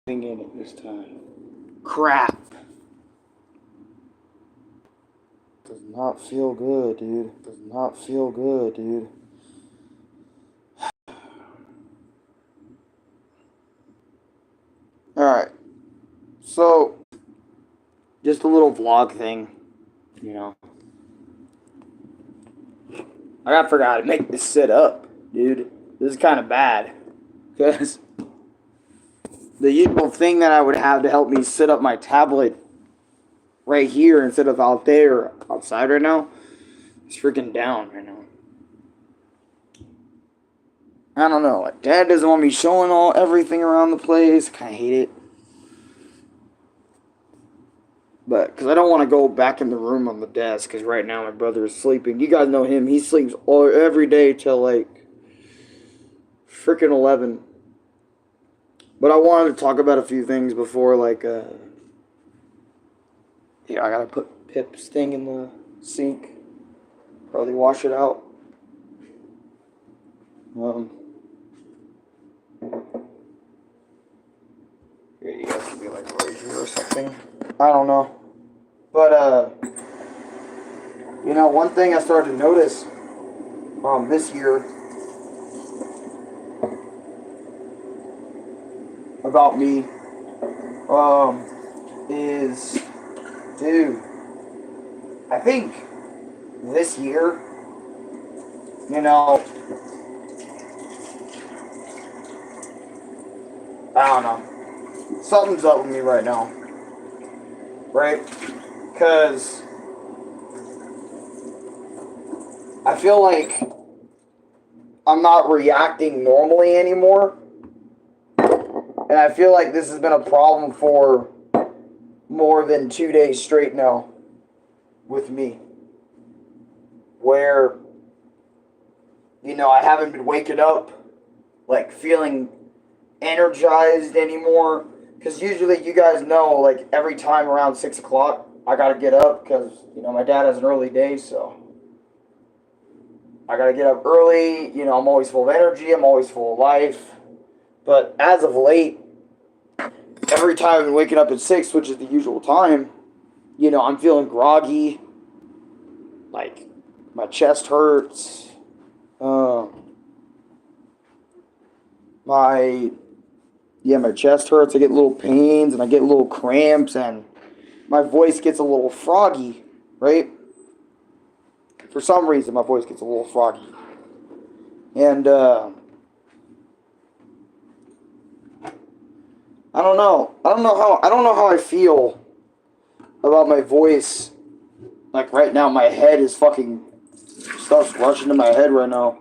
In it this time. Crap. Does not feel good, dude. Does not feel good, dude. Alright. So, just a little vlog thing, you know. I forgot to make this sit up, dude. This is kind of bad. Because the usual thing that I would have to help me sit up my tablet right here instead of out there, outside right now, is freaking down right now. I don't know. Like, Dad doesn't want me showing everything around the place. Kind of hate it. But, because I don't want to go back in the room on the desk, because right now my brother is sleeping. You guys know him. He sleeps every day till, like, freaking 11. But I wanted to talk about a few things before, like, yeah, I gotta put Pip's thing in the sink. Probably wash it out. Here, you guys can be, like, right here or something. I don't know. But, you know, one thing I started to notice this year about me is, dude, I think this year, you know, I don't know, something's up with me right now, right? Because I feel like I'm not reacting normally anymore. And I feel like this has been a problem for more than 2 days straight now with me. Where, you know, I haven't been waking up, like, feeling energized anymore. Because usually, you guys know, like, every time around 6 o'clock, I gotta get up because, you know, my dad has an early day, so I gotta get up early. You know, I'm always full of energy, I'm always full of life. But as of late, every time I've been waking up at 6, which is the usual time, you know, I'm feeling groggy. Like, my chest hurts. My chest hurts. I get little pains and I get little cramps and my voice gets a little froggy, right? For some reason, my voice gets a little froggy. And, I don't know. I don't know how I feel about my voice. Like, right now, my head is fucking, stuff's rushing to my head right now.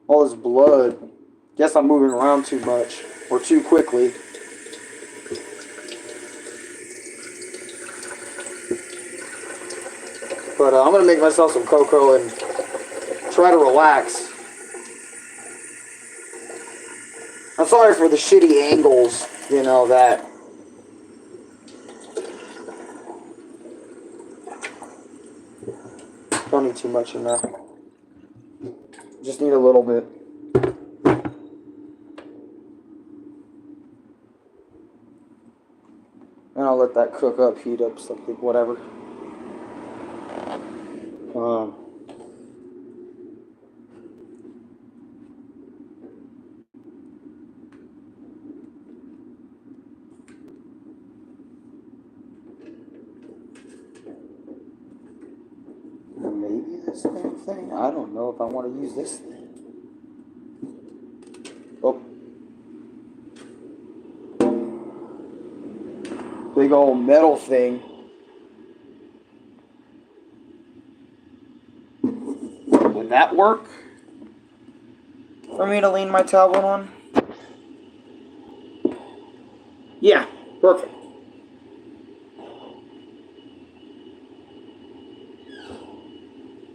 All this blood. Guess I'm moving around too much. Or too quickly. But I'm going to make myself some cocoa and try to relax. I'm sorry for the shitty angles, you know, that... Don't need too much in there. Just need a little bit. And I'll let that cook up, heat up, something, whatever. Maybe this damn thing? I don't know if I want to use this thing. Oh. Big old metal thing. Would that work for me to lean my tablet on? Yeah, perfect.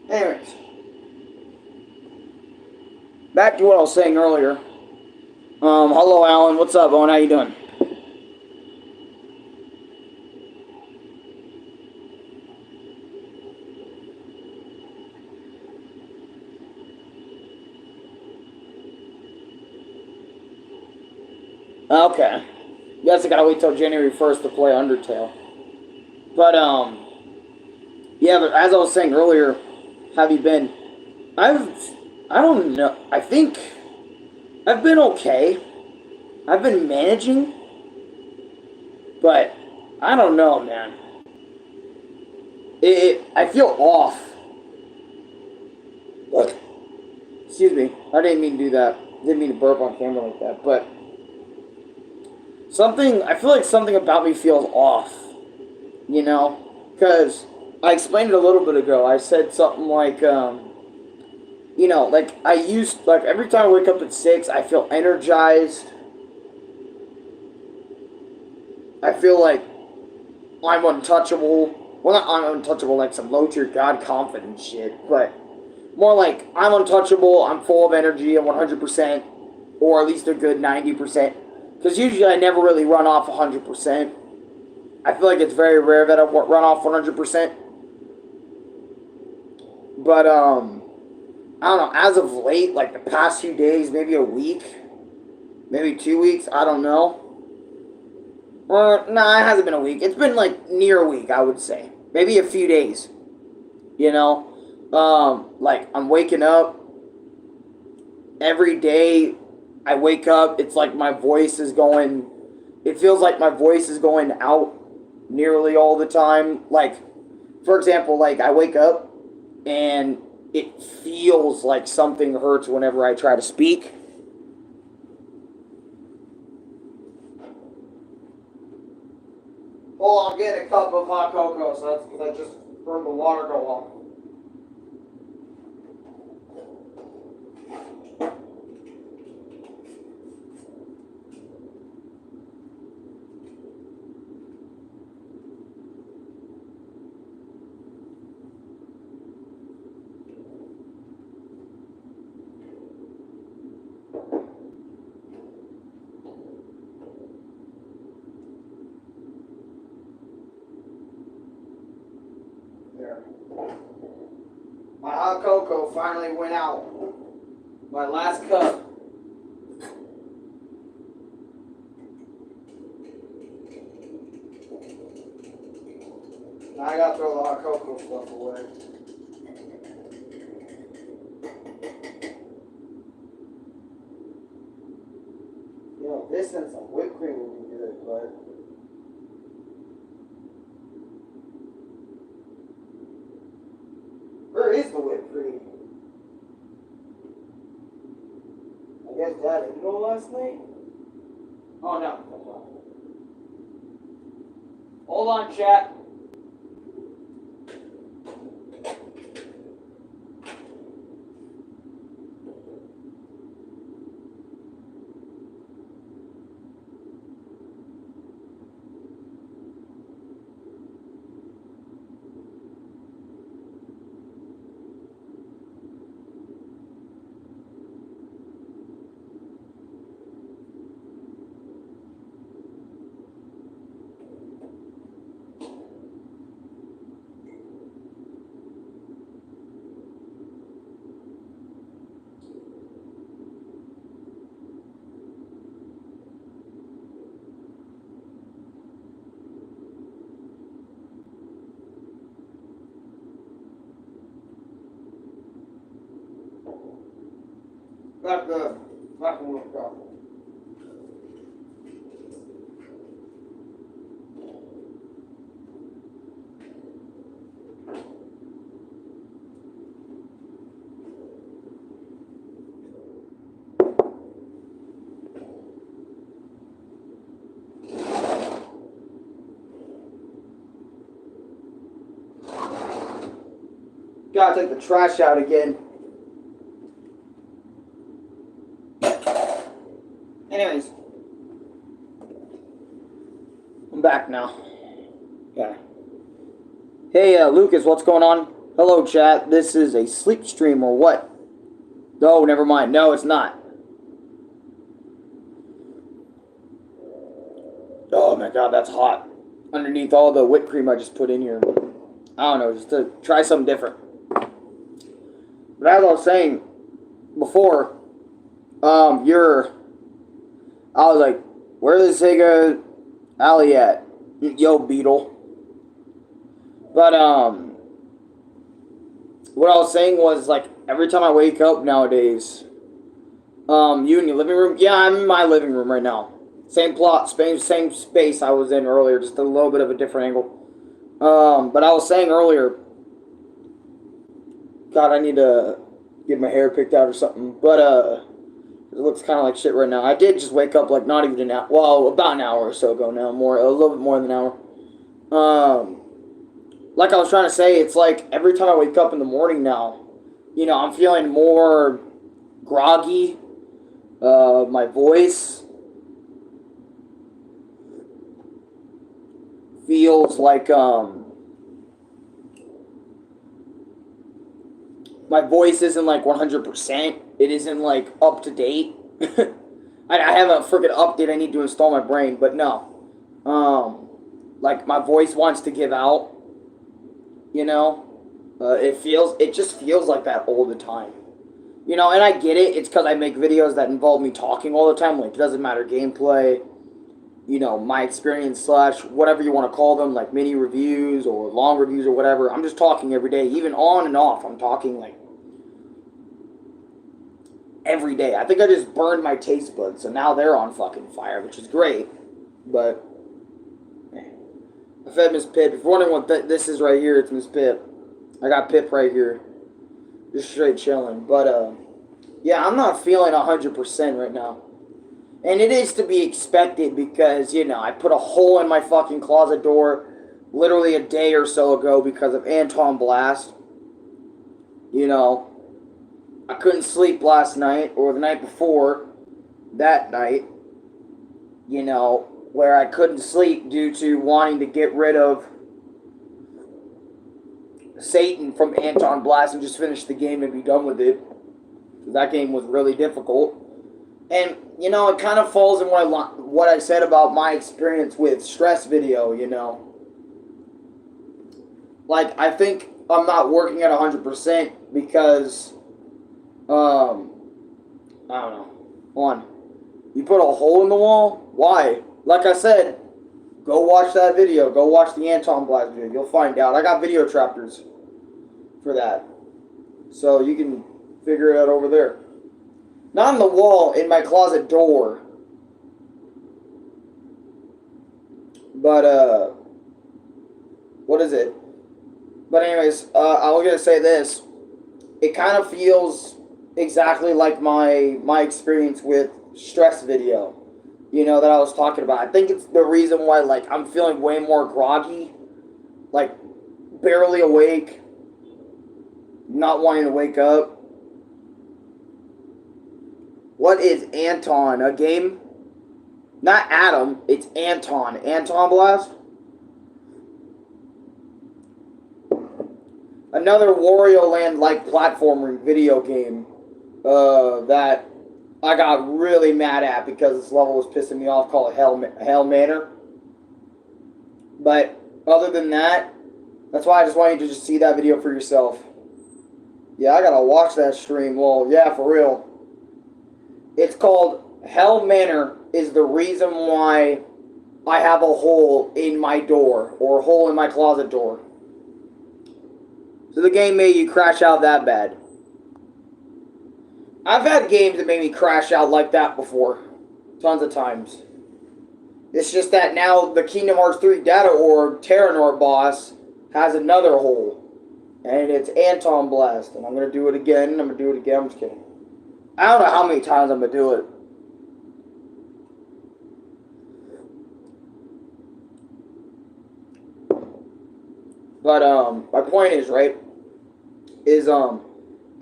Anyways, back to what I was saying earlier. Hello, Alan. What's up, Owen? How you doing? Okay. guess I gotta wait till January 1st to play Undertale. But yeah. But as I was saying earlier, have you been? I've I don't know. I think I've been okay. I've been managing, but I don't know, man. I feel off. Look, excuse me. I didn't mean to do that. Didn't mean to burp on camera like that. But something. I feel like something about me feels off. You know, because I explained it a little bit ago. I said something like, you know, like every time I wake up at 6, I feel energized. I feel like I'm untouchable. Well, not I'm untouchable like some low tier god confidence shit, but more like I'm untouchable. I'm full of energy at 100%, or at least a good 90%. Because usually I never really run off 100%. I feel like it's very rare that I run off 100%. But I don't know. As of late, like the past few days, maybe a week, maybe 2 weeks. I don't know. Or, nah, it hasn't been a week. It's been, like, near a week, I would say. Maybe a few days. You know? Like, I'm waking up. Every day I wake up, it's like my voice is going... It feels like my voice is going out nearly all the time. Like, for example, like, I wake up and it feels like something hurts whenever I try to speak. Hold on, get a cup of hot cocoa, so that's because I just heard the water go off. There. My hot cocoa finally went out. My last cup. Now I gotta throw the hot cocoa stuff away. You know, this and some whipped cream would be good, but... Where is the whipped cream? I guess Dad didn't go last night? Oh, no. Hold on, chat. Not good. Not gonna work out. Gotta take the trash out again. Anyways, I'm back now. Okay. Hey, Lucas, what's going on? Hello, chat. This is a sleep stream or what? No, never mind. No, it's not. Oh my god, that's hot. Underneath all the whipped cream I just put in here. I don't know, just to try something different. But as I was saying before, I was like, where does Sega Alliat. Yo, Beetle. But, what I was saying was, like, every time I wake up nowadays, you in your living room? Yeah, I'm in my living room right now. Same plot, same space I was in earlier, just a little bit of a different angle. But I was saying earlier, God, I need to get my hair picked out or something. But, it looks kind of like shit right now. I did just wake up, like, not even an hour, well, about an hour or so ago now, a little bit more than an hour. Like I was trying to say, it's like every time I wake up in the morning now, you know, I'm feeling more groggy. My voice feels like, my voice isn't like 100%. It isn't like up to date. I have a freaking update I need to install my brain, but no. Like my voice wants to give out. You know, it just feels like that all the time. You know, and I get it. It's because I make videos that involve me talking all the time. Like, it doesn't matter, gameplay, you know, my experience / whatever you want to call them, like mini reviews or long reviews or whatever. I'm just talking every day, even on and off. I'm talking like every day. I think I just burned my taste buds, so now they're on fucking fire, which is great. But I fed Miss Pip. If you're wondering what this is right here, it's Miss Pip. I got Pip right here. Just straight chilling. But, yeah, I'm not feeling 100% right now. And it is to be expected because, you know, I put a hole in my fucking closet door literally a day or so ago because of Anton Blast. You know, I couldn't sleep last night or the night before that night. You know, where I couldn't sleep due to wanting to get rid of Satan from Anton Blast and just finish the game and be done with it. That game was really difficult. And, you know, it kind of falls in what I said about my experience with Stress Video, you know. Like, I think I'm not working at 100% because, I don't know. One, you put a hole in the wall? Why? Like I said, go watch that video. Go watch the Anton Blast video. You'll find out. I got video chapters for that. So you can figure it out over there. Not on the wall, in my closet door. But, what is it? But anyways, I was going to say this. It kind of feels exactly like my experience with Stress Video. You know, that I was talking about. I think it's the reason why, like, I'm feeling way more groggy. Like, barely awake. Not wanting to wake up. What is Anton? A game? Not Adam. It's Anton. Anton Blast? Another Wario Land-like platforming video game. That I got really mad at because this level was pissing me off, called Hell Manor. But other than that, that's why I just want you to just see that video for yourself. Yeah, I gotta watch that stream. Well, yeah, for real. It's called Hell Manor is the reason why I have a hole in my door, or a hole in my closet door. So the game made you crash out that bad. I've had games that made me crash out like that before. Tons of times. It's just that now the Kingdom Hearts 3 Data Orb Terranor boss has another hole. And it's Anton Blast. And I'm going to do it again. I'm going to do it again. I'm just kidding. I don't know how many times I'm going to do it. But, my point is, right, is, I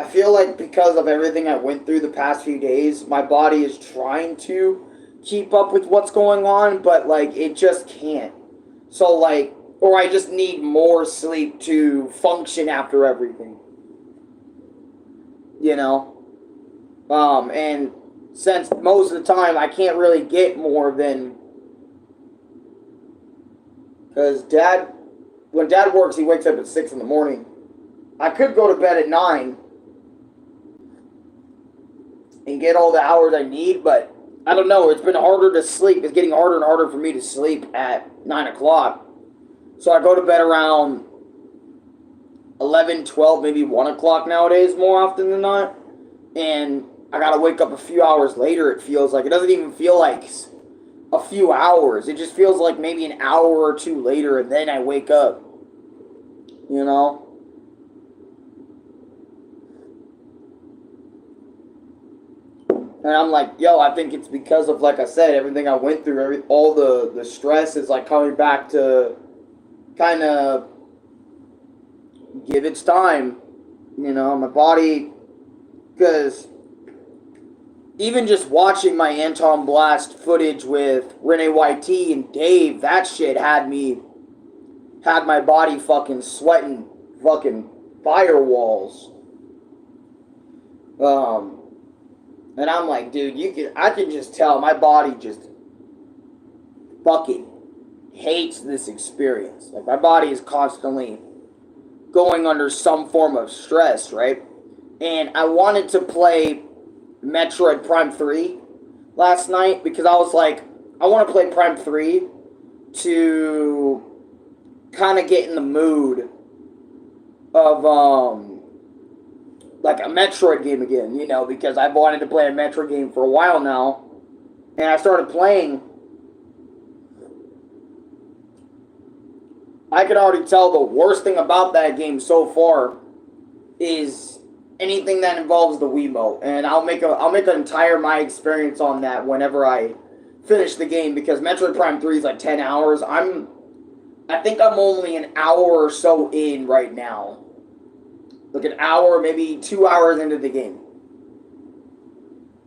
feel like because of everything I went through the past few days, my body is trying to keep up with what's going on, but, like, it just can't. So, like, or I just need more sleep to function after everything. You know? And since most of the time I can't really get more than... Because when Dad works, he wakes up at 6 in the morning. I could go to bed at 9 and get all the hours I need, but I don't know, it's been harder to sleep. It's getting harder and harder for me to sleep at 9 o'clock. So I go to bed around 11, 12, maybe 1 o'clock nowadays more often than not. And I gotta wake up a few hours later, it feels like. It doesn't even feel like a few hours. It just feels like maybe an hour or two later, and then I wake up. You know? And I'm like, yo, I think it's because of, like I said, everything I went through, all the stress is like coming back to kind of give its time. You know, my body, because even just watching my Anton Blast footage with Renee YT and Dave, that shit had my body fucking sweating fucking firewalls. And I'm like, dude, I can just tell my body just fucking hates this experience. Like, my body is constantly going under some form of stress, right? And I wanted to play Metroid Prime 3 last night because I was like, I want to play Prime 3 to kind of get in the mood of, like a Metroid game again, you know, because I've wanted to play a Metroid game for a while now. And I started playing. I can already tell the worst thing about that game so far is anything that involves the Wiimote. And I'll make an entire my experience on that whenever I finish the game, because Metroid Prime 3 is like 10 hours. I think I'm only an hour or so in right now. Like an hour, maybe 2 hours into the game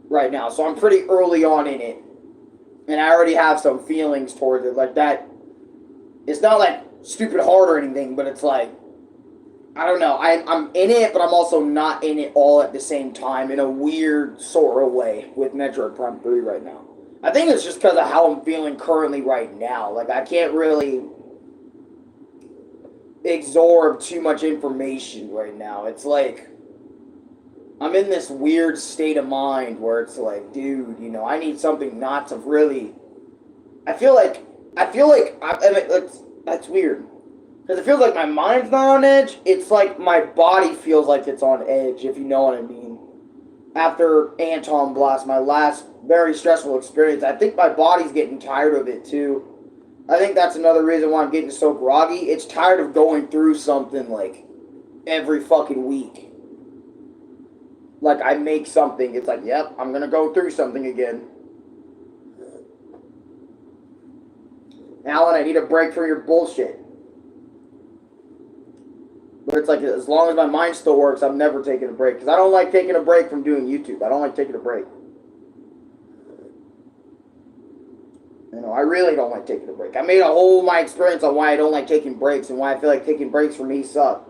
right now. So I'm pretty early on in it. And I already have some feelings towards it. Like that, it's not like stupid hard or anything, but it's like, I don't know. I'm in it, but I'm also not in it all at the same time in a weird sort of way with Metroid Prime 3 right now. I think it's just because of how I'm feeling currently right now. Like, I can't really absorb too much information right now. It's like I'm in this weird state of mind where it's like, dude, you know, I need something not to really. I feel like that's weird, because it feels like my mind's not on edge. It's like my body feels like it's on edge, if you know what I mean. After Anton Blast, my last very stressful experience, I think my body's getting tired of it too. I think that's another reason why I'm getting so groggy. It's tired of going through something like every fucking week. Like, I make something, it's like, yep, I'm gonna go through something again. Alan, I need a break from your bullshit. But it's like, as long as my mind still works, I'm never taking a break. Because I don't like taking a break from doing YouTube. I don't like taking a break. You know, I really don't like taking a break. I made a whole my experience on why I don't like taking breaks and why I feel like taking breaks for me suck.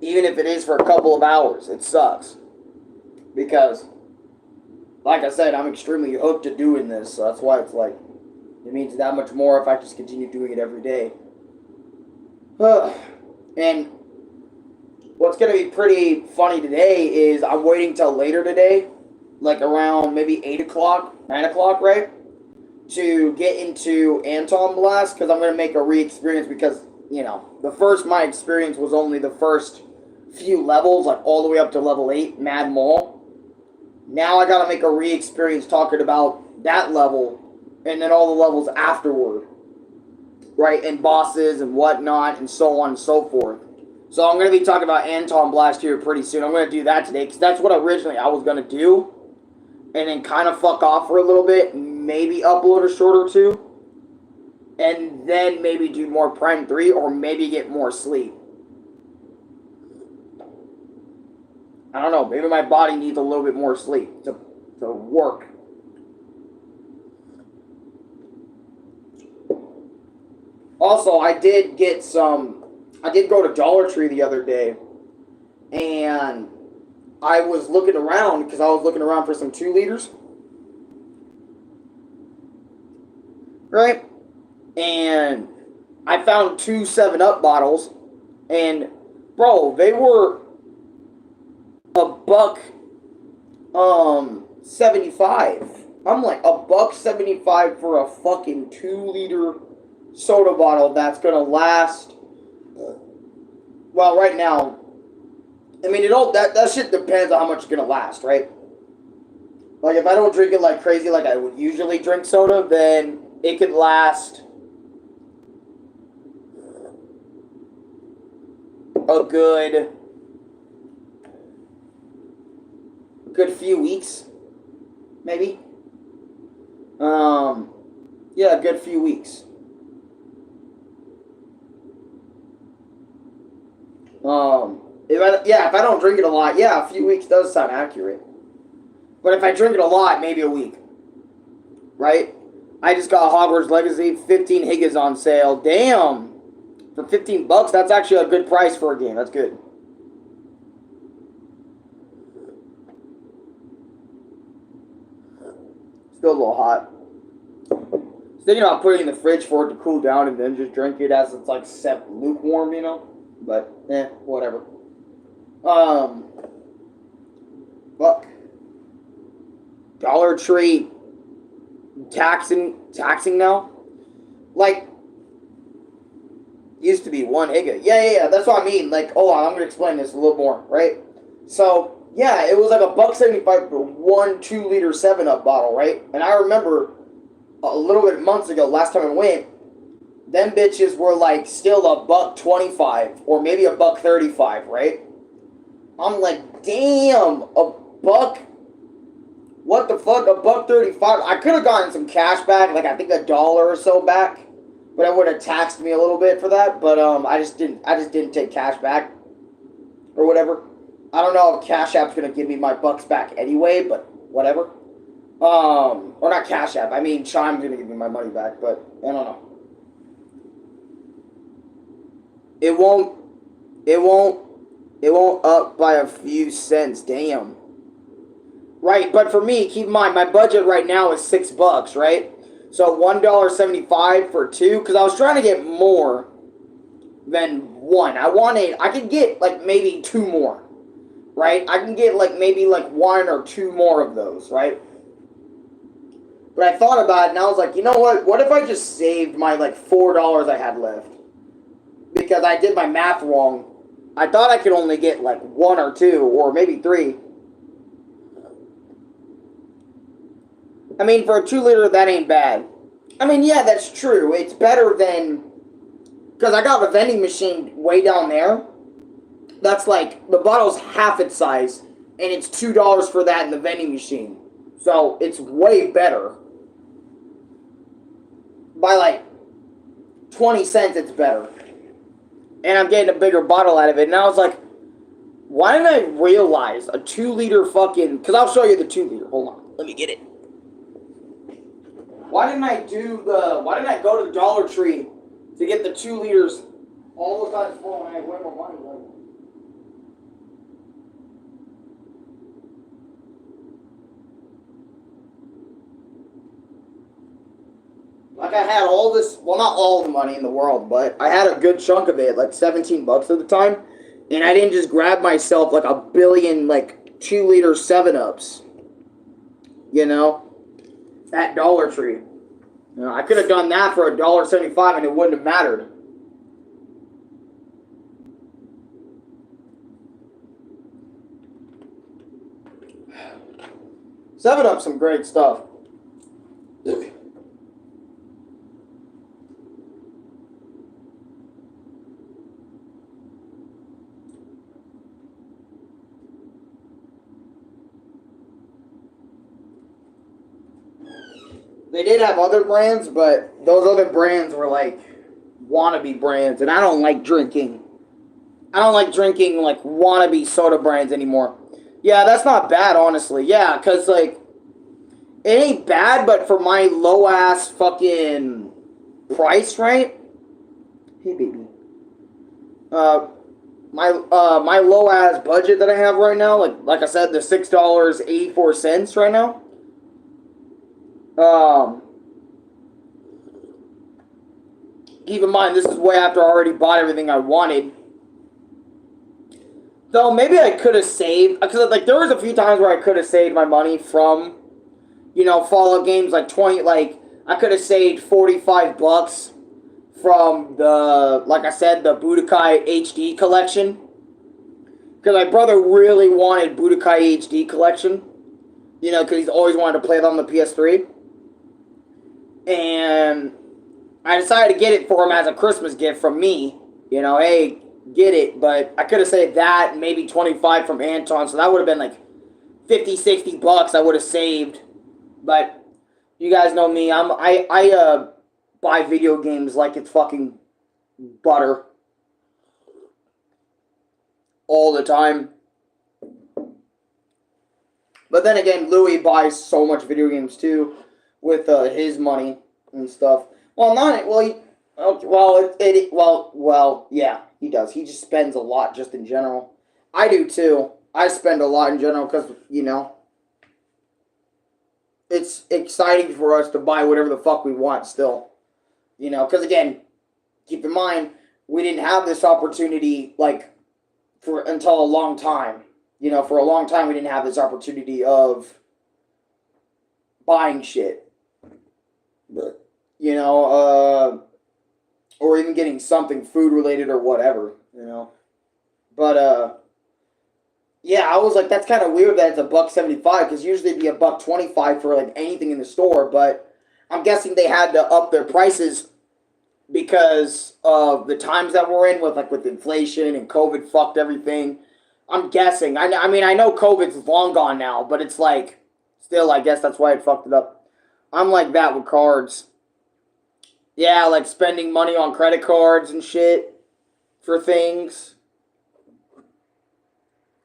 Even if it is for a couple of hours, it sucks. Because, like I said, I'm extremely hooked to doing this. So that's why it's like, it means that much more if I just continue doing it every day. And what's going to be pretty funny today is I'm waiting till later today, like around maybe 8 o'clock, 9 o'clock, right? To get into Anton Blast, because I'm going to make a re-experience, because, you know, my experience was only the first few levels, like all the way up to level 8, Mad Mall. Now I got to make a re-experience talking about that level, and then all the levels afterward, right? And bosses and whatnot, and so on and so forth. So I'm going to be talking about Anton Blast here pretty soon. I'm going to do that today, because that's what originally I was going to do. And then kind of fuck off for a little bit, maybe upload a short or two. And then maybe do more Prime 3, or maybe get more sleep. I don't know, maybe my body needs a little bit more sleep to work. Also, I did go to Dollar Tree the other day, and I was looking around, because I was looking around for some 2 liters. Right? And I found 2 7-Up bottles, and bro, they were $1.75. I'm like $1.75 for a fucking 2-liter soda bottle that's gonna last. Well, right now, I mean, that shit depends on how much it's gonna last, right? Like, if I don't drink it like crazy, like I would usually drink soda, then it could last a good few weeks, maybe. Yeah, a good few weeks. If I don't drink it a lot, yeah, a few weeks does sound accurate. But if I drink it a lot, maybe a week. Right? I just got Hogwarts Legacy, 15 Higas on sale. Damn! For $15, that's actually a good price for a game. That's good. Still a little hot. Thinking about putting it in the fridge for it to cool down and then just drink it as it's like set lukewarm, you know? But, whatever. Fuck. Dollar Tree taxing now? Like, used to be 1 Higa. Yeah, that's what I mean. Like, hold on, I'm gonna explain this a little more, right? So, yeah, it was like $1.75 for 1 2-liter 7-Up bottle, right? And I remember a little bit months ago, last time I went, them bitches were like still $1.25 or maybe $1.35, right? I'm like, damn, $1. What the fuck, $1.35? I could have gotten some cash back, like I think $1 or so back, but it would have taxed me a little bit for that. But I just didn't take cash back or whatever. I don't know if Cash App's gonna give me my bucks back anyway, but whatever. Or not Cash App. I mean, Chime's gonna give me my money back, but I don't know. It won't up by a few cents. Damn. Right, but for me, keep in mind, my budget right now is $6, right? So $1.75 for 2, because I was trying to get more than 1. I could get like maybe 2 more, right? I can get like maybe like 1 or 2 more of those, right? But I thought about it and I was like, you know what? What if I just saved my like $4 I had left? Because I did my math wrong. I thought I could only get like 1 or 2 or maybe 3. I mean, for a 2-liter, that ain't bad. I mean, yeah, that's true. It's better than... Because I got a vending machine way down there. That's like, the bottle's half its size. And it's $2 for that in the vending machine. So, it's way better. By like 20 cents, it's better. And I'm getting a bigger bottle out of it. And I was like, why didn't I realize a 2-liter fucking... Because I'll show you the 2-liter. Hold on. Let me get it. Why didn't I go to the Dollar Tree to get the 2 liters all the time full and I had way more money left? Like I had all this, well, not all the money in the world, but I had a good chunk of it, like $17 at the time, and I didn't just grab myself like a billion like 2-liter 7-Ups, you know, at Dollar Tree. You know, I could have done that for $1.75 and it wouldn't have mattered. Seven Up, some great stuff. They did have other brands, but those other brands were like wannabe brands, and I don't like drinking. I don't like drinking like wannabe soda brands anymore. Yeah, that's not bad, honestly. Yeah, because like it ain't bad, but for my low ass fucking price, right? Hey, baby. My low ass budget that I have right now, like I said, the $6.84 right now. Keep in mind, this is way after I already bought everything I wanted. Though maybe I could have saved, because like there was a few times where I could have saved my money from, Fallout games like 20, like I could have saved $45 from the, like I said, the Budokai HD collection. Because my brother really wanted Budokai HD collection, because he's always wanted to play it on the PS3. And I decided to get it for him as a Christmas gift from me. Hey, get it. But I could have saved that and maybe 25 from Anton, so that would have been like 50, $60 I would have saved. But you guys know me. I buy video games like it's fucking butter all the time. But then again, Louis buys so much video games too with his money and stuff. Well, not well. Yeah, he does. He just spends a lot just in general. I do too. I spend a lot in general because it's exciting for us to buy whatever the fuck we want still. Because again, keep in mind we didn't have this opportunity until a long time. For a long time we didn't have this opportunity of buying shit. But or even getting something food related or whatever, But yeah, I was like, that's kind of weird that it's $1.75 because usually it'd be $1.25 for like anything in the store. But I'm guessing they had to up their prices because of the times that we're in with inflation and COVID fucked everything. I'm guessing. I mean, I know COVID's long gone now, but it's like still, I guess that's why it fucked it up. I'm like that with cards. Yeah, like spending money on credit cards and shit for things.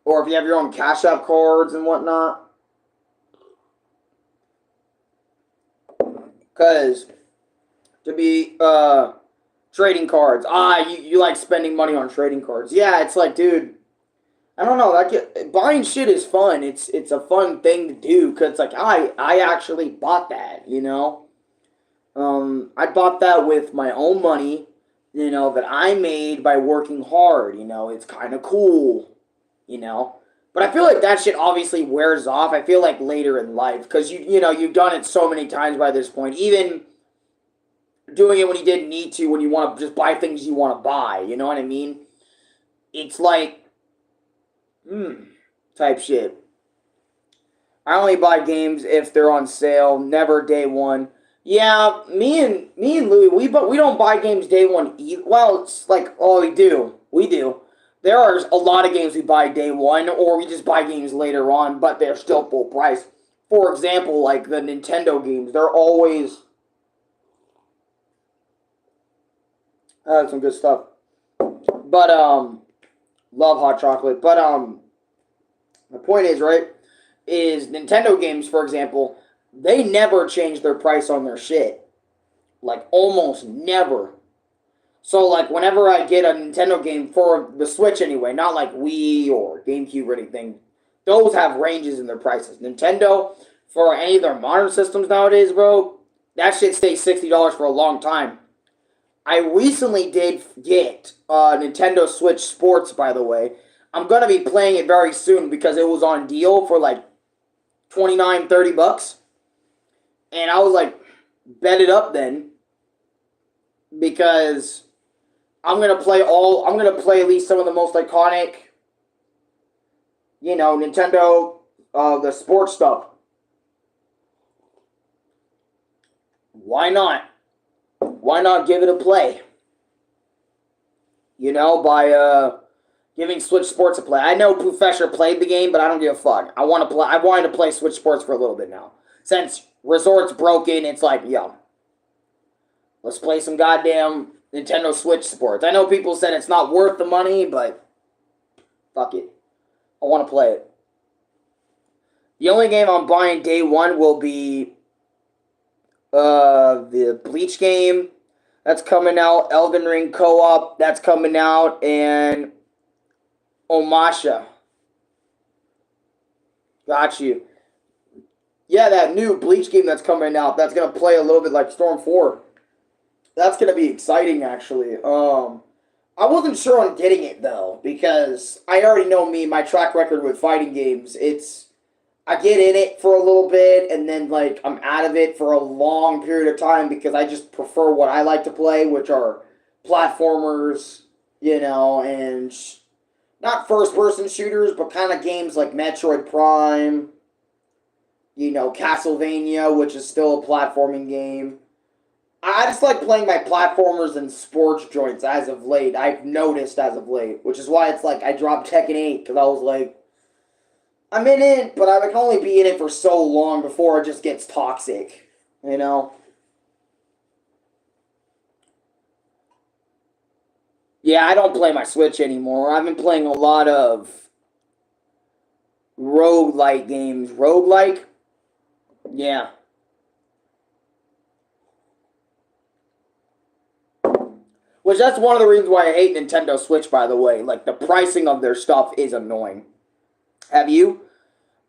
Or if you have your own Cash App cards and whatnot. Because to be trading cards. You like spending money on trading cards. Yeah, it's like, dude, I don't know. Buying shit is fun. It's a fun thing to do because like I actually bought that, I bought that with my own money, that I made by working hard. It's kind of cool, But I feel like that shit obviously wears off. I feel like later in life because you've done it so many times by this point. Even doing it when you didn't need to, when you want to just buy things you want to buy. You know what I mean? It's like type shit. I only buy games if they're on sale. Never day one. Yeah, me and Louis, we don't buy games day one either. Well, it's like, oh, we do. There are a lot of games we buy day one, or we just buy games later on, but they're still full price. For example, like the Nintendo games, they're always some good stuff. But love hot chocolate. But the point is, right, is Nintendo games, for example, they never change their price on their shit. Like, almost never. So, like, whenever I get a Nintendo game for the Switch anyway, not like Wii or GameCube or anything, those have ranges in their prices. Nintendo, for any of their modern systems nowadays, bro, that shit stays $60 for a long time. I recently did get Nintendo Switch Sports, by the way. I'm going to be playing it very soon because it was on deal for like $29, $30. And I was like, bet it up then. Because I'm going to play at least some of the most iconic, Nintendo, the sports stuff. Why not? Why not give it a play? By giving Switch Sports a play. I know Professor played the game, but I don't give a fuck. I wanted to play Switch Sports for a little bit now. Since Resort's broken, it's like, yo, let's play some goddamn Nintendo Switch Sports. I know people said it's not worth the money, but fuck it. I want to play it. The only game I'm buying day one will be the Bleach game that's coming out, Elden Ring co-op that's coming out, and Omasha. Got you. Yeah, that new Bleach game that's coming out, that's going to play a little bit like Storm 4. That's going to be exciting, actually. I wasn't sure on getting it though, because I already know me, my track record with fighting games. I get in it for a little bit, and then like I'm out of it for a long period of time because I just prefer what I like to play, which are platformers, and not first person shooters, but kind of games like Metroid Prime, Castlevania, which is still a platforming game. I just like playing my platformers and sports joints as of late. I've noticed as of late, which is why it's like I dropped Tekken 8 because I was like, I'm in it, but I can only be in it for so long before it just gets toxic, Yeah, I don't play my Switch anymore. I've been playing a lot of roguelike games. Roguelike? Yeah. Which that's one of the reasons why I hate Nintendo Switch, by the way. Like, the pricing of their stuff is annoying. Have you?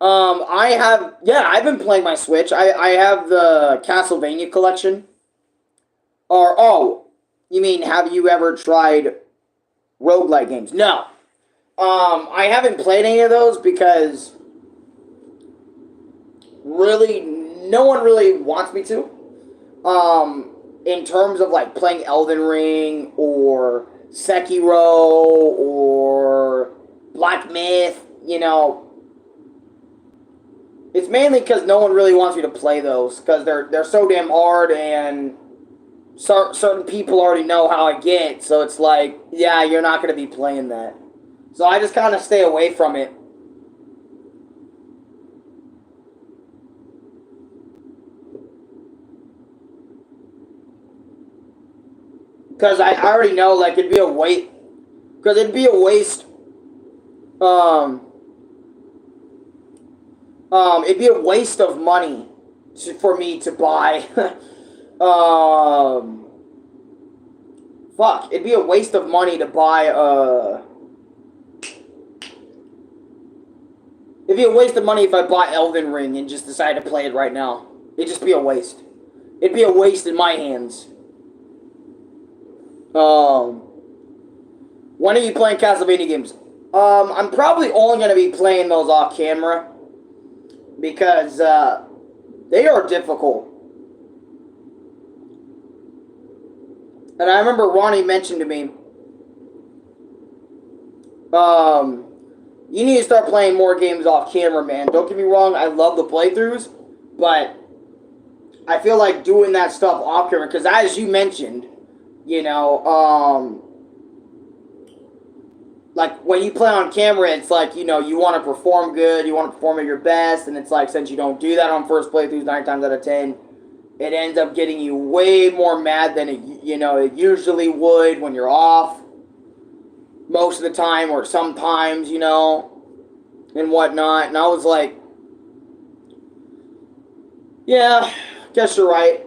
I've been playing my Switch. I have the Castlevania collection. You mean, have you ever tried roguelike games? No. I haven't played any of those because really, no one really wants me to. In terms of like playing Elden Ring or Sekiro or Black Myth, it's mainly because no one really wants me to play those because they're so damn hard and certain people already know how I get. So it's like, yeah, you're not going to be playing that. So I just kind of stay away from it. Because I already know, like, it'd be a waste. Because it'd be a waste. It'd be a waste of money for me to buy. It'd be a waste of money to buy. It'd be a waste of money if I bought Elden Ring and just decided to play it right now. It'd just be a waste. It'd be a waste in my hands. When are you playing Castlevania games? I'm probably only going to be playing those off camera because they are difficult. And I remember Ronnie mentioned to me, you need to start playing more games off camera, man. Don't get me wrong, I love the playthroughs, but I feel like doing that stuff off camera, because as you mentioned, like when you play on camera, it's like, you want to perform good, you want to perform at your best, and it's like, since you don't do that on first playthroughs 9 times out of 10, it ends up getting you way more mad than it usually would when you're off most of the time or sometimes, and whatnot. And I was like, yeah, guess you're right.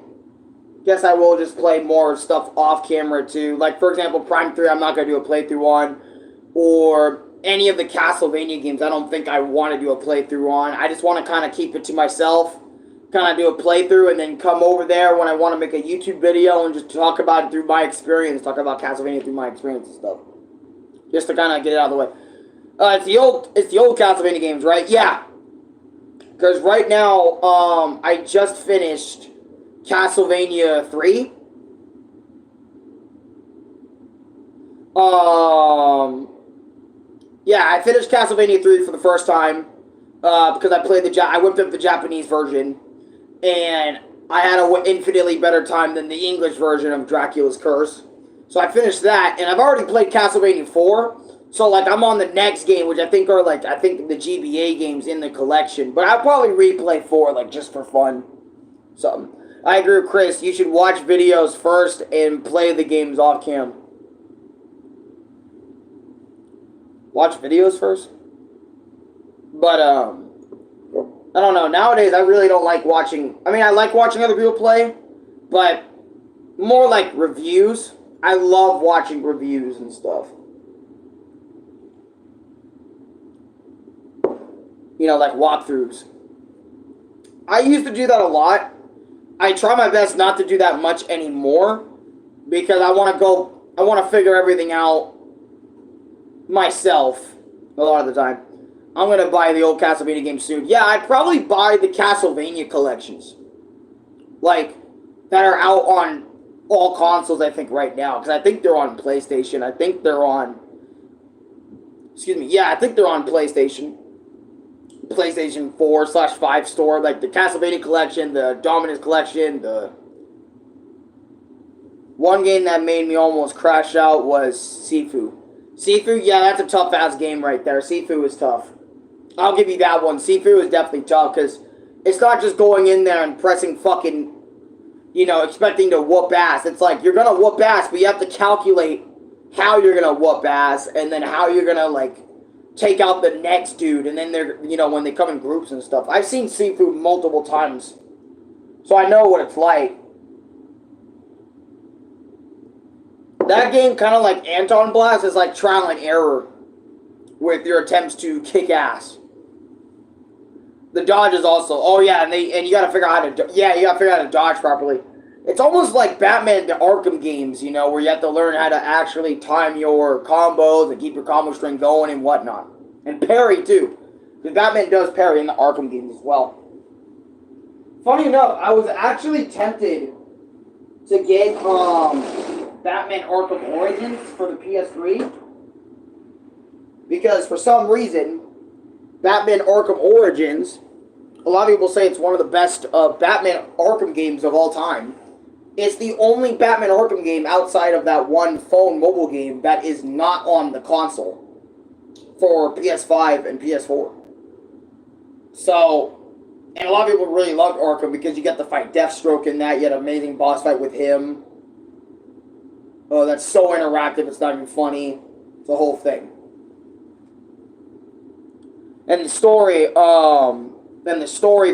Guess I will just play more stuff off camera too. Like, for example, Prime 3, I'm not going to do a playthrough on. Or any of the Castlevania games, I don't think I want to do a playthrough on. I just want to kind of keep it to myself. Kind of do a playthrough and then come over there when I want to make a YouTube video and just talk about it through my experience. Talk about Castlevania through my experience and stuff. Just to kind of get it out of the way. It's the old Castlevania games, right? Yeah. Because right now, I just finished Castlevania 3. Yeah, I finished Castlevania 3 for the first time because I whipped up the Japanese version, and I had an infinitely better time than the English version of Dracula's Curse. So I finished that, and I've already played Castlevania 4. So like I'm on the next game, which I think are the GBA games in the collection. But I'll probably replay 4 like just for fun. So I agree with Chris. You should watch videos first and play the games off cam. Watch videos first? But, I don't know. Nowadays, I really don't like watching... I mean, I like watching other people play, but more like reviews. I love watching reviews and stuff. Like walkthroughs. I used to do that a lot. I try my best not to do that much anymore because I want to go I want to figure everything out myself a lot of the time. I'm going to buy the old Castlevania games soon. Yeah, I'd probably buy the Castlevania collections. Like, that are out on all consoles, I think, right now. Because I think they're on PlayStation. I think they're on... Excuse me. Yeah, I think they're on PlayStation. PlayStation 4/5 store. Like, the Castlevania collection, the Dominus collection, the... One game that made me almost crash out was Sifu. Sifu, yeah, that's a tough-ass game right there. Sifu is tough. I'll give you that one. Sifu is definitely tough, because it's not just going in there and pressing fucking, you know, expecting to whoop ass. It's like, you're gonna whoop ass, but you have to calculate how you're gonna whoop ass, and then how you're gonna, like, take out the next dude, and then they're, you know, when they come in groups and stuff. I've seen Sifu multiple times, so I know what it's like. That game, kind of like Anton Blast, is like trial and error with your attempts to kick ass. The dodge is also, oh yeah, and you gotta figure out how to, you gotta figure out how to dodge properly. It's almost like Batman the Arkham games, you know, where you have to learn how to actually time your combos and keep your combo string going and whatnot. And parry too, because Batman does parry in the Arkham games as well. Funny enough, I was actually tempted to get Batman Arkham Origins for the PS3, because for some reason, Batman Arkham Origins, a lot of people say it's one of the best Batman Arkham games of all time. It's the only Batman Arkham game outside of that one phone mobile game that is not on the console for PS5 and PS4. So, and a lot of people really loved Arkham because you get to fight Deathstroke in that. You had an amazing boss fight with him. Oh, that's so interactive, it's not even funny. It's a whole thing. And the story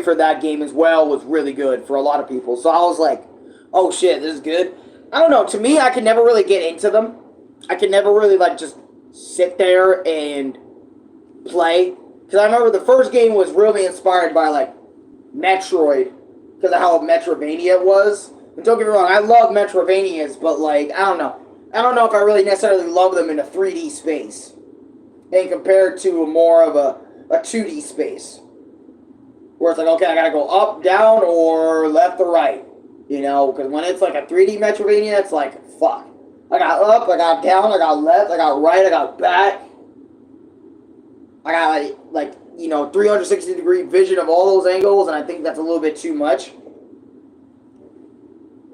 for that game as well was really good for a lot of people. So I was like, oh shit, this is good. I don't know, to me, I could never really get into them. I could never really, like, just sit there and play. Because I remember the first game was really inspired by, like, Metroid. Because of how Metroidvania it was. And don't get me wrong, I love Metroidvanias, but, like, I don't know. I don't know if I really necessarily love them in a 3D space. And compared to more of a 2D space. Where it's like, okay, I gotta go up, down, or left or right. You know, because when it's like a 3D Metroidvania, it's like, fuck. I got up, I got down, I got left, I got right, I got back. I got, like, you know, 360-degree vision of all those angles, and I think that's a little bit too much.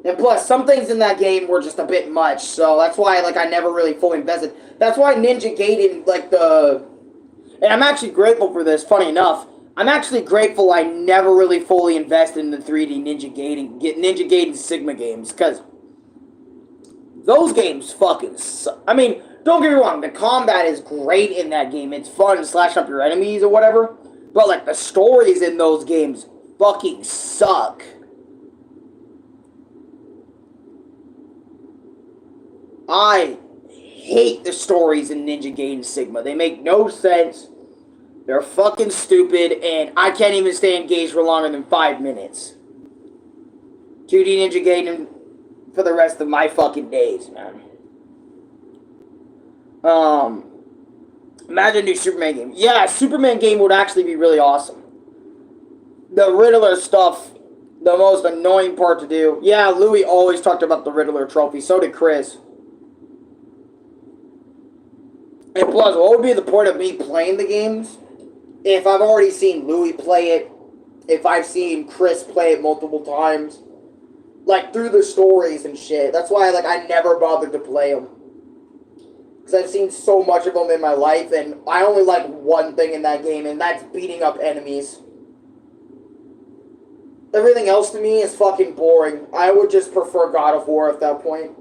And plus, some things in that game were just a bit much, so that's why, like, I never really fully invested. That's why Ninja Gaiden, like, and I'm actually grateful for this, funny enough. I'm actually grateful I never really fully invested in the 3D Ninja Gaiden Sigma games, because those games fucking suck. I mean, don't get me wrong, the combat is great in that game. It's fun to slash up your enemies or whatever, but, like, the stories in those games fucking suck. I hate the stories in Ninja Gaiden Sigma. They make no sense. They're fucking stupid, and I can't even stay engaged for longer than 5 minutes. 2D Ninja Gaiden for the rest of my fucking days, man. Imagine a new Superman game. Yeah, a Superman game would actually be really awesome. The Riddler stuff, the most annoying part to do. Yeah, Louis always talked about the Riddler trophy. So did Chris. And plus, what would be the point of me playing the games if I've already seen Louis play it, if I've seen Chris play it multiple times, like, through the stories and shit. That's why, like, I never bothered to play them. Because I've seen so much of them in my life, and I only like one thing in that game, and that's beating up enemies. Everything else to me is fucking boring. I would just prefer God of War at that point.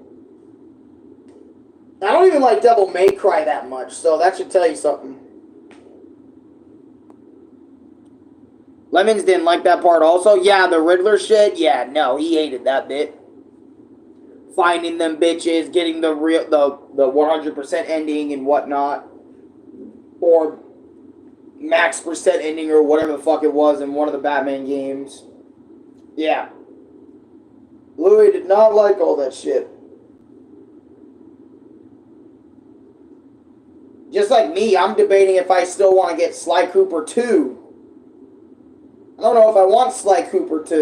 I don't even like Devil May Cry that much, so that should tell you something. Lemons didn't like that part also. Yeah, the Riddler shit. Yeah, no, he hated that bit. Finding them bitches, getting the 100% ending and whatnot. Or max percent ending or whatever the fuck it was in one of the Batman games. Yeah. Louis did not like all that shit. Just like me, I'm debating if I still want to get Sly Cooper 2. I don't know if I want Sly Cooper 2.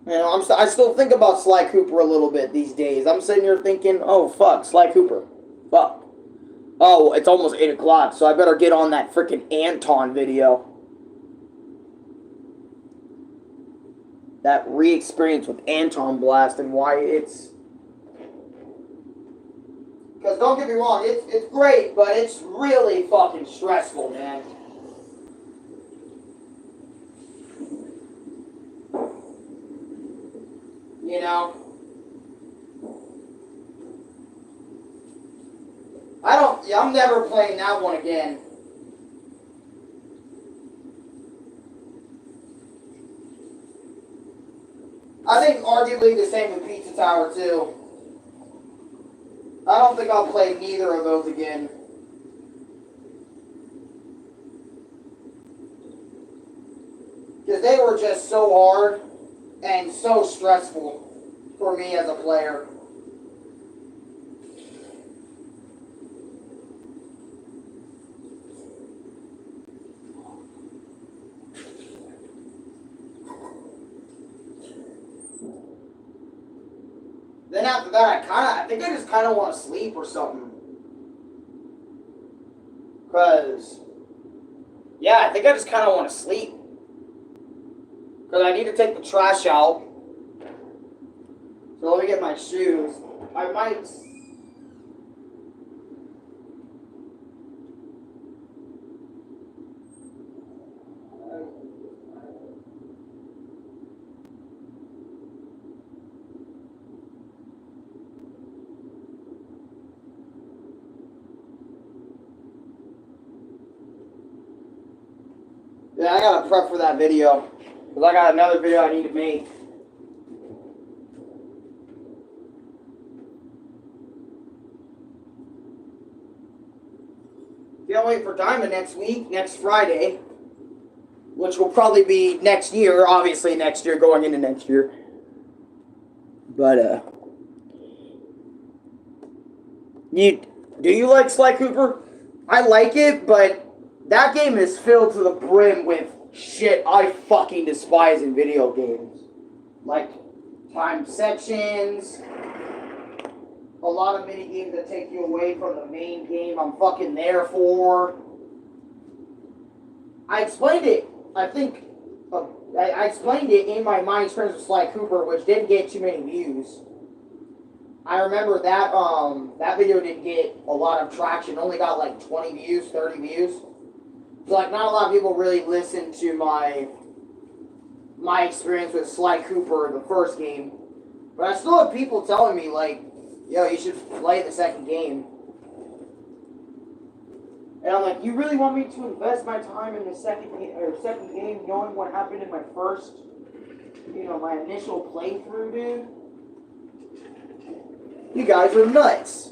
You know, I still think about Sly Cooper a little bit these days. I'm sitting here thinking, oh, fuck, Sly Cooper. Fuck. Oh, it's almost 8 o'clock, so I better get on that freaking Anton video. That re-experience with Anton Blast and why it's... Because don't get me wrong, it's great, but it's really fucking stressful, man. You know? I'm never playing that one again. I think arguably the same with Pizza Tower too. I don't think I'll play neither of those again. Because they were just so hard and so stressful for me as a player. Then after that, I think I just kind of want to sleep or something. Because, yeah, I think I just kind of want to sleep. Because I need to take the trash out. So let me get my shoes. I might... Yeah, I gotta prep for that video. Because I got another video I need to make. Can't wait for Diamond next week, next Friday. Which will probably be next year, obviously next year, going into next year. But, do you like Sly Cooper? I like it, but that game is filled to the brim with shit I fucking despise in video games. Like, time sections, a lot of mini games that take you away from the main game I'm fucking there for. I explained it, I think, I explained it in my experience with Sly Cooper, which didn't get too many views. I remember that, that video didn't get a lot of traction, only got like 20 views, 30 views. So, like, not a lot of people really listened to my experience with Sly Cooper, the first game. But I still have people telling me, like, yo, you should play the second game. And I'm like, you really want me to invest my time in the second game knowing what happened in my first, my initial playthrough, dude? You guys are nuts.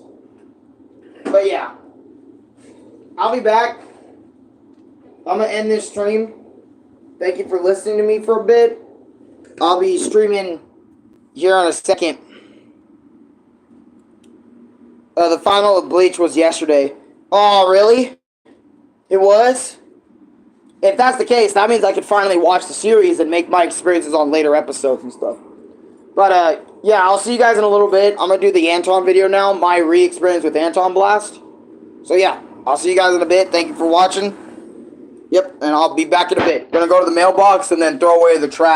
But yeah. I'll be back. I'm going to end this stream. Thank you for listening to me for a bit. I'll be streaming here in a second. The final of Bleach was yesterday. Oh, really? It was? If that's the case, that means I could finally watch the series and make my experiences on later episodes and stuff. But, yeah, I'll see you guys in a little bit. I'm going to do the Anton video now, my re-experience with Anton Blast. So, yeah, I'll see you guys in a bit. Thank you for watching. Yep, and I'll be back in a bit. Gonna go to the mailbox and then throw away the trash.